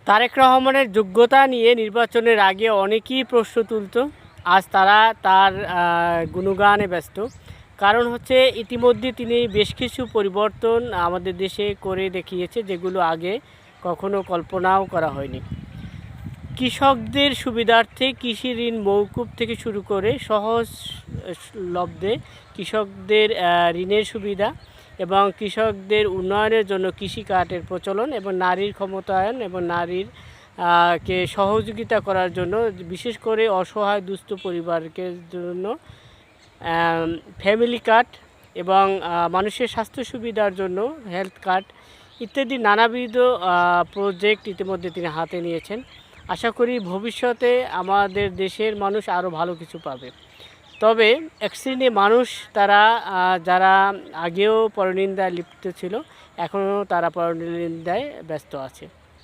তারেক রহমানের যোগ্যতা নিয়ে নির্বাচনের আগে অনেকেই প্রশ্ন তুলত। আজ তারা তার গুণগানে ব্যস্ত। কারণ হচ্ছে ইতিমধ্যে তিনি বেশ কিছু পরিবর্তন আমাদের দেশে করে দেখিয়েছে, যেগুলো আগে কখনো কল্পনাও করা হয়নি। কৃষকদের সুবিধার্থে কৃষি ঋণ মওকুফ থেকে শুরু করে সহজলভ্যে কৃষকদের ঋণের সুবিধা এবং কৃষকদের উন্নয়নের জন্য কৃষি কার্ডের প্রচলন এবং নারীর ক্ষমতায়ন এবং নারীর কে সহযোগিতা করার জন্য, বিশেষ করে অসহায় দুস্থ পরিবারকে জন্য ফ্যামিলি কার্ড এবং মানুষের স্বাস্থ্য সুবিধার জন্য হেলথ কার্ড ইত্যাদি নানাবিধ প্রজেক্ট ইতিমধ্যে তিনি হাতে নিয়েছেন। আশা করি ভবিষ্যতে আমাদের দেশের মানুষ আরও ভালো কিছু পাবে। তবে এক শ্রেণীর মানুষ তারা যারা আগেও পরনিন্দায় লিপ্ত ছিল, এখনও তারা পরনিন্দায় ব্যস্ত আছে।